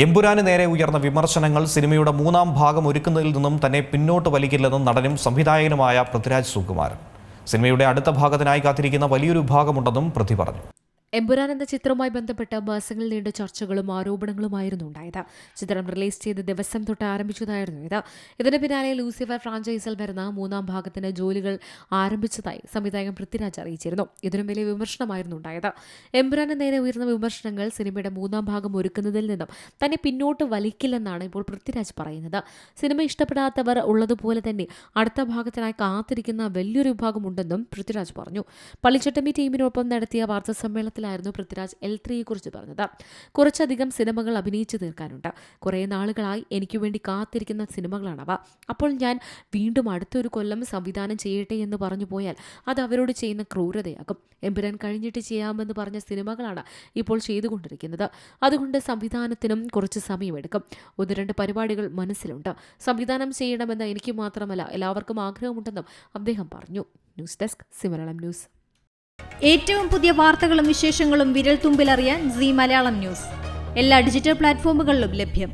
എമ്പുരാന് നേരെ ഉയർന്ന വിമർശനങ്ങൾ സിനിമയുടെ മൂന്നാം ഭാഗം ഒരുക്കുന്നതിൽ നിന്നും തന്നെ പിന്നോട്ട് വലിക്കില്ലെന്നും നടനും സംവിധായകനുമായ പൃഥ്വിരാജ് സുകുമാരൻ. സിനിമയുടെ അടുത്ത ഭാഗത്തിനായി കാത്തിരിക്കുന്ന വലിയൊരു വിഭാഗമുണ്ടെന്നും പൃഥ്വി പറഞ്ഞു. എമ്പുരാൻ എന്ന ചിത്രവുമായി ബന്ധപ്പെട്ട മാസങ്ങൾ നീണ്ട ചർച്ചകളും ആരോപണങ്ങളുമായിരുന്നു ഉണ്ടായത്. ചിത്രം റിലീസ് ചെയ്ത ദിവസം തൊട്ട് ആരംഭിച്ചതായിരുന്നു ഇത്. ഇതിന് പിന്നാലെ ലൂസിഫർ ഫ്രാഞ്ചൈസിൽ വരുന്ന മൂന്നാം ഭാഗത്തിന് ജോലികൾ ആരംഭിച്ചതായി സംവിധായകൻ പൃഥ്വിരാജ് അറിയിച്ചിരുന്നു. ഇതിനും വലിയ വിമർശനമായിരുന്നു ഉണ്ടായത്. എമ്പുരാന് നേരെ ഉയർന്ന വിമർശനങ്ങൾ സിനിമയുടെ മൂന്നാം ഭാഗം ഒരുക്കുന്നതിൽ നിന്നും തന്നെ പിന്നോട്ട് വലിക്കില്ലെന്നാണ് ഇപ്പോൾ പൃഥ്വിരാജ് പറയുന്നത്. സിനിമ ഇഷ്ടപ്പെടാത്തവർ ഉള്ളതുപോലെ തന്നെ അടുത്ത ഭാഗത്തിനായി കാത്തിരിക്കുന്ന വലിയൊരു വിഭാഗമുണ്ടെന്നും പൃഥ്വിരാജ് പറഞ്ഞു. പള്ളിച്ചട്ടമ്പി ടീമിനൊപ്പം നടത്തിയ വാർത്താ സമ്മേളനത്തിൽ പൃഥ്വിരാജ് L3യെക്കുറിച്ച് പറഞ്ഞത്. കുറച്ചധികം സിനിമകൾ അഭിനയിച്ചു തീർക്കാനുണ്ട്. കുറേ നാളുകളായി എനിക്ക് വേണ്ടി കാത്തിരിക്കുന്ന സിനിമകളാണവ. അപ്പോൾ ഞാൻ വീണ്ടും അടുത്തൊരു കൊല്ലം സംവിധാനം ചെയ്യട്ടെ എന്ന് പറഞ്ഞു പോയാൽ അത് അവരോട് ചെയ്യുന്ന ക്രൂരതയാകും. എമ്പുരാൻ കഴിഞ്ഞിട്ട് ചെയ്യാമെന്ന് പറഞ്ഞ സിനിമകളാണ് ഇപ്പോൾ ചെയ്തുകൊണ്ടിരിക്കുന്നത്. അതുകൊണ്ട് സംവിധാനത്തിനും കുറച്ച് സമയമെടുക്കും. 1-2 പരിപാടികൾ മനസ്സിലുണ്ട്. സംവിധാനം ചെയ്യണമെന്ന് എനിക്ക് മാത്രമല്ല എല്ലാവർക്കും ആഗ്രഹമുണ്ടെന്നും അദ്ദേഹം പറഞ്ഞു. News desk സിമലയാളം news. ഏറ്റവും പുതിയ വാർത്തകളും വിശേഷങ്ങളും വിരൽ തുമ്പിലറിയാൻ സീ മലയാളം ന്യൂസ് എല്ലാ ഡിജിറ്റൽ പ്ലാറ്റ്ഫോമുകളിലും ലഭ്യം.